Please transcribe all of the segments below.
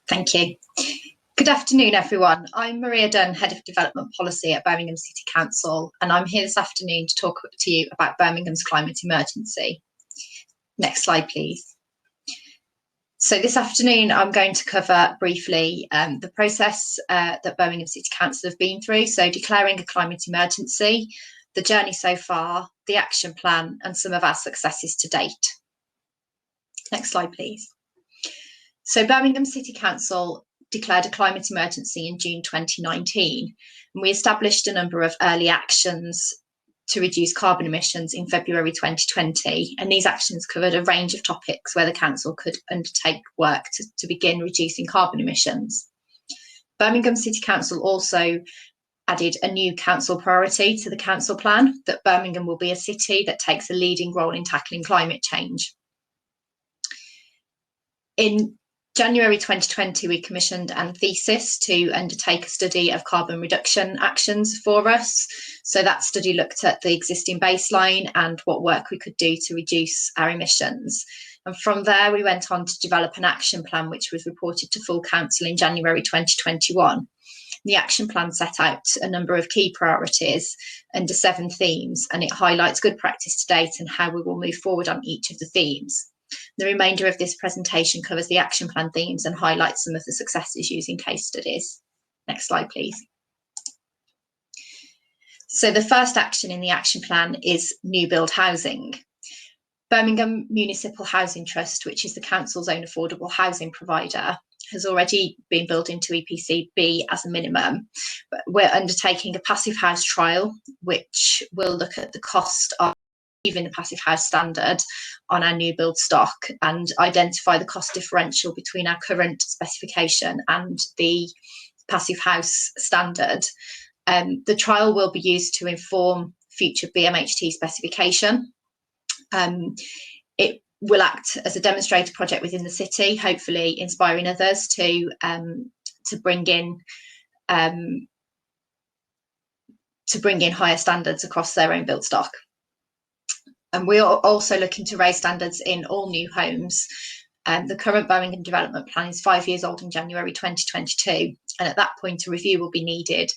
Thank you. Good afternoon, everyone. I'm Maria Dunn, Head of Development Policy at Birmingham City Council, and I'm here this afternoon to talk to you about Birmingham's climate emergency. Next slide, please. So this afternoon, I'm going to cover briefly the process that Birmingham City Council have been through, so declaring a climate emergency, the journey so far, the action plan, and some of our successes to date. Next slide, please. So Birmingham City Council declared a climate emergency in June 2019, and we established a number of early actions to reduce carbon emissions in February 2020, and these actions covered a range of topics where the council could undertake work to begin reducing carbon emissions. Birmingham City Council also added a new council priority to the council plan, that Birmingham will be a city that takes a leading role in tackling climate change. In January 2020, we commissioned an thesis to undertake a study of carbon reduction actions for us. So that study looked at the existing baseline and what work we could do to reduce our emissions. And from there, we went on to develop an action plan, which was reported to full council in January 2021. The action plan set out a number of key priorities under 7 themes, and it highlights good practice to date and how we will move forward on each of the themes. The remainder of this presentation covers the action plan themes and highlights some of the successes using case studies. Next slide, please. So the first action in the action plan is new build housing. Birmingham Municipal Housing Trust, which is the council's own affordable housing provider, has already been built into EPC-B as a minimum, but we're undertaking a passive house trial, which will look at the cost of achieving the passive house standard on our new build stock and identify the cost differential between our current specification and the passive house standard. The trial will be used to inform future BMHT specification. It will act as a demonstrator project within the city, hopefully inspiring others to bring in higher standards across their own build stock. And we are also looking to raise standards in all new homes. The current Birmingham development plan is 5 years old in January 2022, and at that point a review will be needed,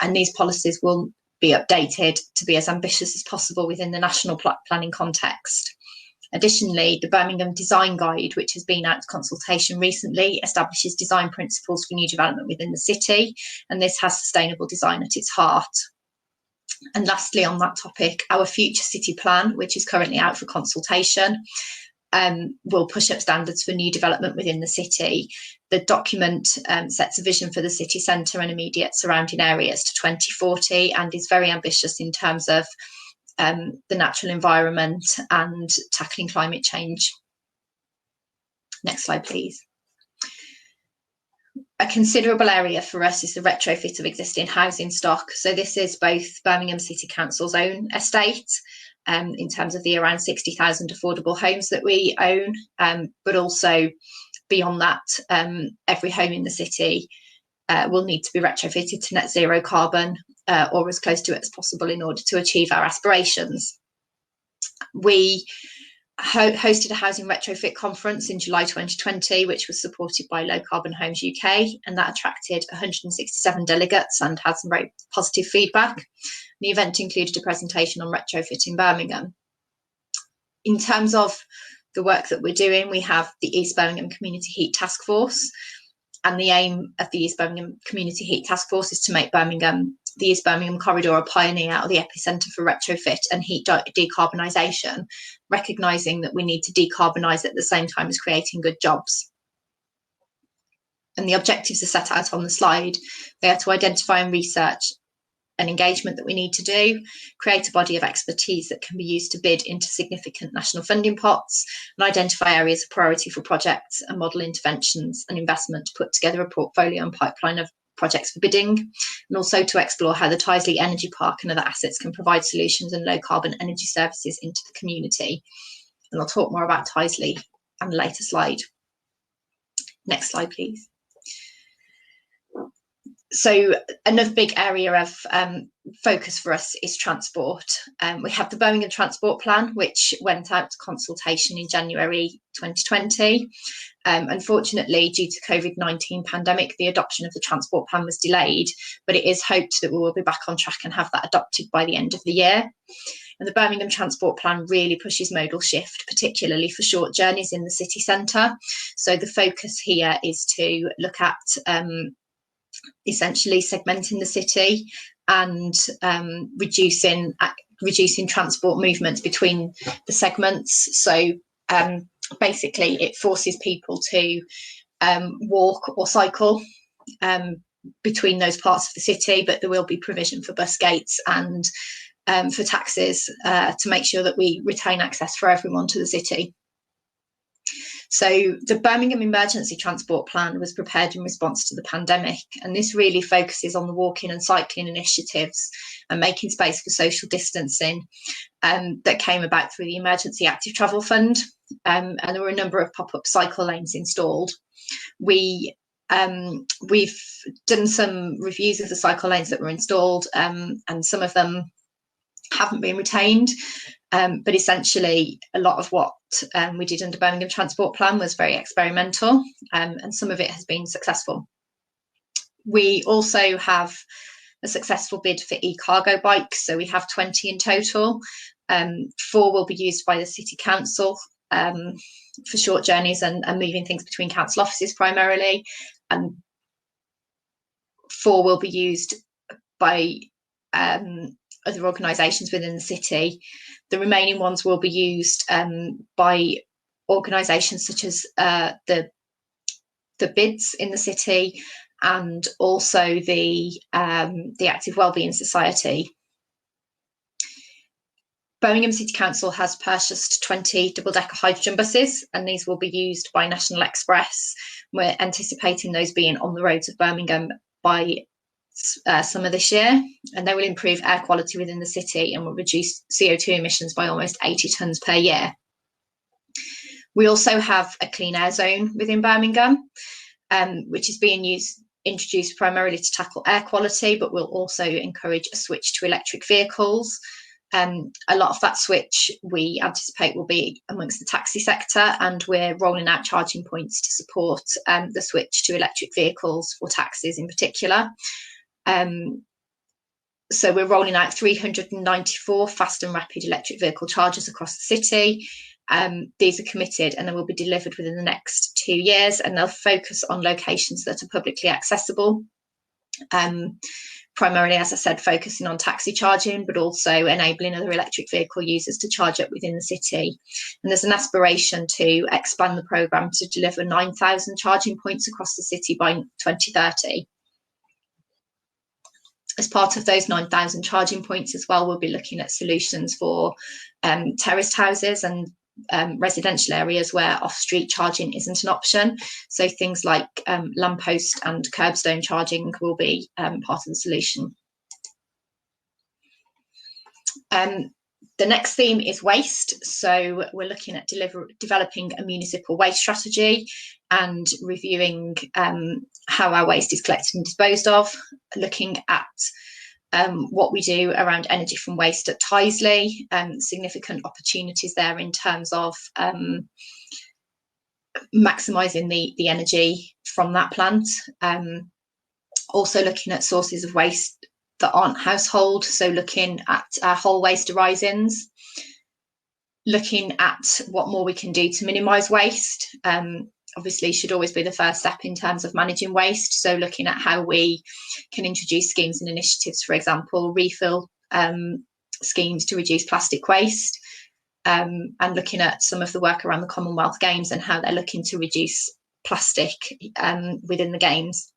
and these policies will be updated to be as ambitious as possible within the national planning context. Additionally, the Birmingham Design Guide, which has been out to consultation recently, establishes design principles for new development within the city, and this has sustainable design at its heart. And lastly, on that topic, our future city plan, which is currently out for consultation, will push up standards for new development within the city. The document sets a vision for the city centre and immediate surrounding areas to 2040 and is very ambitious in terms of the natural environment and tackling climate change. Next slide, please. A considerable area for us is the retrofit of existing housing stock. So this is both Birmingham City Council's own estate, in terms of the around 60,000 affordable homes that we own, but also beyond that, every home in the city will need to be retrofitted to net zero carbon or as close to it as possible in order to achieve our aspirations. We hosted a housing retrofit conference in July 2020, which was supported by Low Carbon Homes UK, and that attracted 167 delegates and had some very positive feedback. The event included a presentation on retrofit in Birmingham. In terms of the work that we're doing, we have the East Birmingham Community Heat Task Force, and the aim of the East Birmingham Community Heat Task Force is to make the East Birmingham corridor a pioneer or the epicentre for retrofit and heat decarbonisation, recognising that we need to decarbonise at the same time as creating good jobs. And the objectives are set out on the slide. They are to identify and research an engagement that we need to do, create a body of expertise that can be used to bid into significant national funding pots, and identify areas of priority for projects and model interventions and investment to put together a portfolio and pipeline of projects for bidding, and also to explore how the Tyseley Energy Park and other assets can provide solutions and low carbon energy services into the community. And I'll talk more about Tyseley on a later slide. Next slide, please. So another big area of focus for us is transport. We have the Birmingham Transport Plan, which went out to consultation in January 2020. Unfortunately, due to COVID-19 pandemic, the adoption of the Transport Plan was delayed, but it is hoped that we will be back on track and have that adopted by the end of the year. And the Birmingham Transport Plan really pushes modal shift, particularly for short journeys in the city centre. So the focus here is to look at essentially segmenting the city and reducing transport movements between the segments. So basically it forces people to walk or cycle between those parts of the city, but there will be provision for bus gates and for taxis to make sure that we retain access for everyone to the city. So the Birmingham Emergency Transport Plan was prepared in response to the pandemic, and this really focuses on the walking and cycling initiatives and making space for social distancing that came about through the Emergency Active Travel Fund, and there were a number of pop-up cycle lanes installed. We've done some reviews of the cycle lanes that were installed, and some of them haven't been retained. But essentially, a lot of what we did under Birmingham Transport Plan was very experimental, and some of it has been successful. We also have a successful bid for e-cargo bikes, so we have 20 in total. 4 will be used by the City Council for short journeys and moving things between council offices primarily, and 4 will be used by other organisations within the city. The remaining ones will be used by organisations such as the BIDS in the city and also the Active Wellbeing Society. Birmingham City Council has purchased 20 double-decker hydrogen buses, and these will be used by National Express. We're anticipating those being on the roads of Birmingham by summer this year, and they will improve air quality within the city and will reduce CO2 emissions by almost 80 tonnes per year. We also have a clean air zone within Birmingham, which is being introduced primarily to tackle air quality, but will also encourage a switch to electric vehicles. A lot of that switch we anticipate will be amongst the taxi sector, and we're rolling out charging points to support the switch to electric vehicles for taxis in particular. So we're rolling out 394 fast and rapid electric vehicle chargers across the city. These are committed and they will be delivered within the next 2 years, and they'll focus on locations that are publicly accessible. Primarily, as I said, focusing on taxi charging, but also enabling other electric vehicle users to charge up within the city. And there's an aspiration to expand the programme to deliver 9,000 charging points across the city by 2030. As part of those 9,000 charging points as well, we'll be looking at solutions for terraced houses and residential areas where off-street charging isn't an option. So things like lamppost and curbstone charging will be part of the solution. The next theme is waste. So we're looking at developing a municipal waste strategy and reviewing how our waste is collected and disposed of, looking at what we do around energy from waste at Tyseley, significant opportunities there in terms of maximising the energy from that plant. Also looking at sources of waste that aren't household, so looking at our whole waste arisings, looking at what more we can do to minimise waste. Obviously should always be the first step in terms of managing waste, so looking at how we can introduce schemes and initiatives, for example, refill schemes to reduce plastic waste, and looking at some of the work around the Commonwealth Games and how they're looking to reduce plastic within the Games.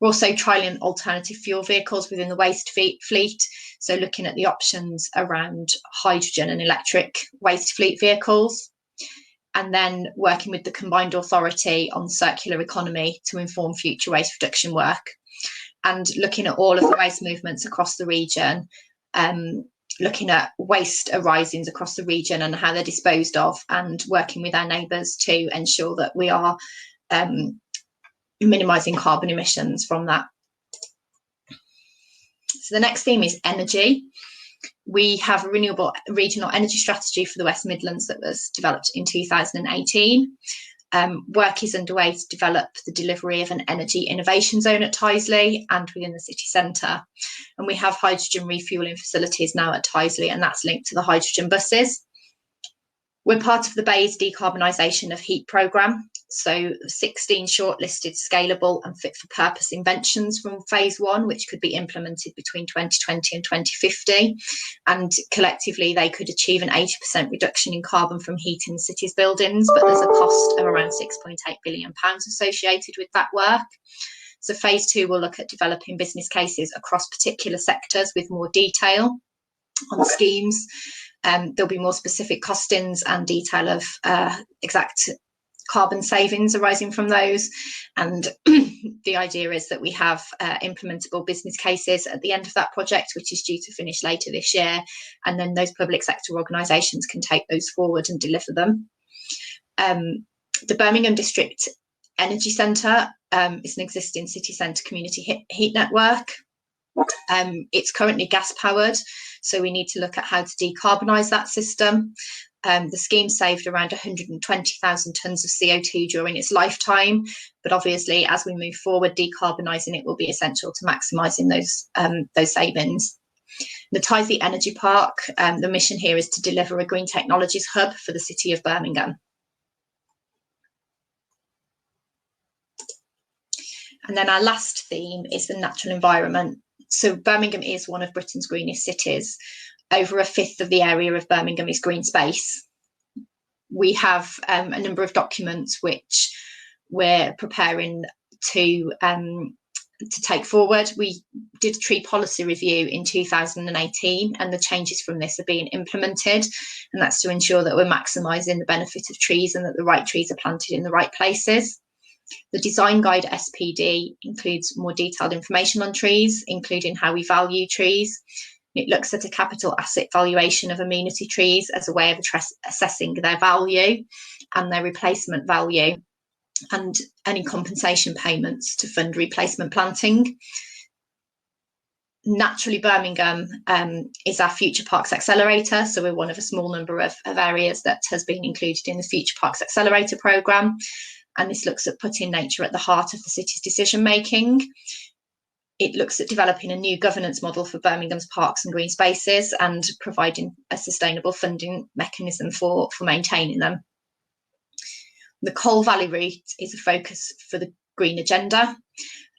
We're also trialling alternative fuel vehicles within the waste fleet, so looking at the options around hydrogen and electric waste fleet vehicles, and then working with the combined authority on circular economy to inform future waste reduction work, and looking at all of the waste movements across the region, looking at waste arisings across the region and how they're disposed of, and working with our neighbours to ensure that we are minimising carbon emissions from that. So the next theme is energy. We have a renewable regional energy strategy for the West Midlands that was developed in 2018. Work is underway to develop the delivery of an energy innovation zone at Tyseley and within the city centre. And we have hydrogen refuelling facilities now at Tyseley, and that's linked to the hydrogen buses. We're part of the BEIS decarbonisation of heat programme, so 16 shortlisted scalable and fit for purpose inventions from phase 1, which could be implemented between 2020 and 2050, and collectively they could achieve an 80% reduction in carbon from heating the city's buildings, but there's a cost of around £6.8 billion associated with that work. So phase 2 will look at developing business cases across particular sectors with more detail on schemes. There'll be more specific costings and detail of exact carbon savings arising from those. And the idea is that we have implementable business cases at the end of that project, which is due to finish later this year. And then those public sector organisations can take those forward and deliver them. The Birmingham District Energy Centre is an existing city centre community heat network. It's currently gas powered, so we need to look at how to decarbonise that system. The scheme saved around 120,000 tonnes of CO2 during its lifetime, but obviously as we move forward, decarbonising it will be essential to maximising those savings. The Tyseley Energy Park, the mission here is to deliver a green technologies hub for the city of Birmingham. And then our last theme is the natural environment. So Birmingham is one of Britain's greenest cities. Over a fifth of the area of Birmingham is green space. We have a number of documents which we're preparing to take forward. We did a tree policy review in 2018, and the changes from this are being implemented, and that's to ensure that we're maximising the benefit of trees and that the right trees are planted in the right places. The design guide SPD includes more detailed information on trees, including how we value trees. It looks at a capital asset valuation of amenity trees as a way of assessing their value and their replacement value, and any compensation payments to fund replacement planting. Naturally, Birmingham is our Future Parks Accelerator, so we're one of a small number of areas that has been included in the Future Parks Accelerator programme. And this looks at putting nature at the heart of the city's decision making. It looks at developing a new governance model for Birmingham's parks and green spaces and providing a sustainable funding mechanism for maintaining them. The Coal Valley route is a focus for the green agenda.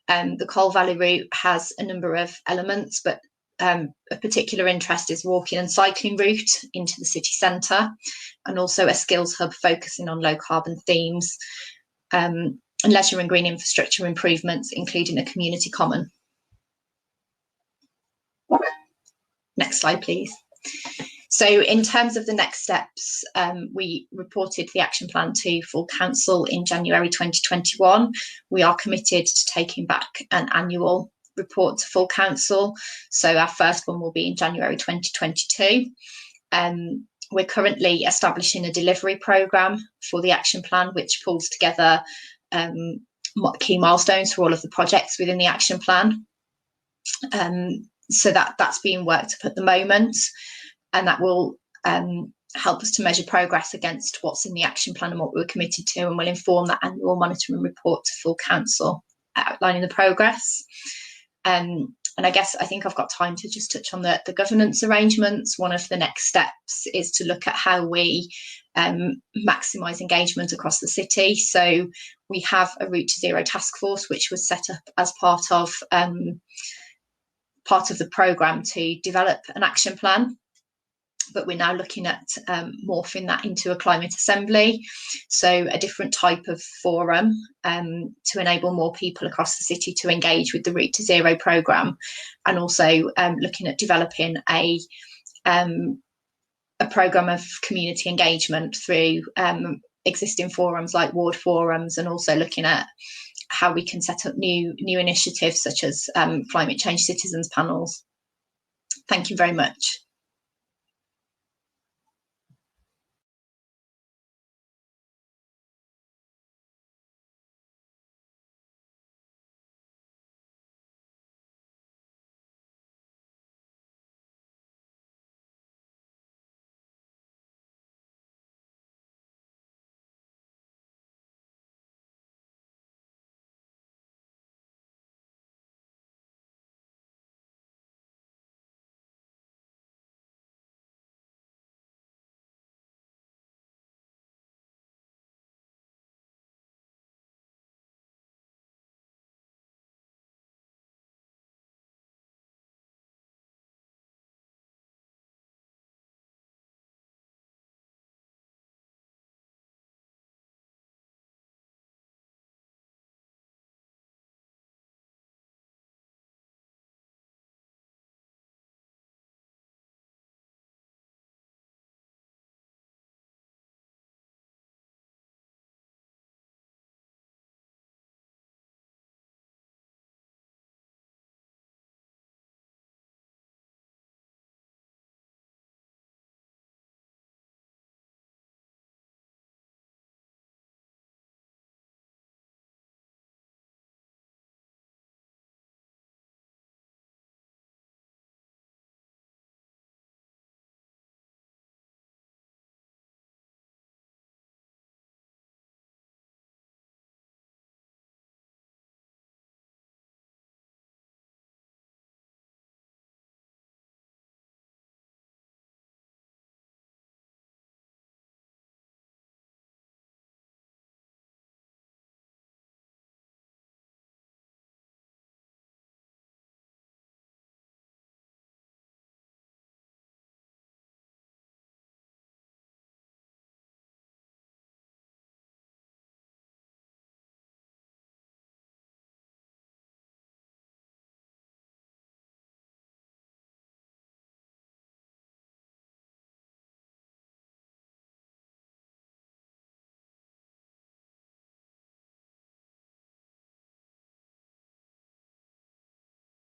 The Coal Valley route has a number of elements, but of particular interest is walking and cycling route into the city centre, and also a skills hub focusing on low carbon themes, and leisure and green infrastructure improvements, including a community common. Next slide, please. So in terms of the next steps, we reported the action plan to full council in January 2021. We are committed to taking back an annual report to full council. So our first one will be in January 2022. We're currently establishing a delivery programme for the action plan, which pulls together key milestones for all of the projects within the action plan. So that's being worked up at the moment, and that will help us to measure progress against what's in the action plan and what we're committed to, and will inform that annual monitoring report to full council outlining the progress. And I think I've got time to just touch on the governance arrangements. One of the next steps is to look at how we maximise engagement across the city. So we have a Route to Zero task force, which was set up as part of the programme to develop an action plan. But we're now looking at morphing that into a climate assembly, so a different type of forum to enable more people across the city to engage with the Route to Zero programme, and also looking at developing a programme of community engagement through existing forums like ward forums, and also looking at how we can set up new initiatives such as climate change citizens panels. Thank you very much.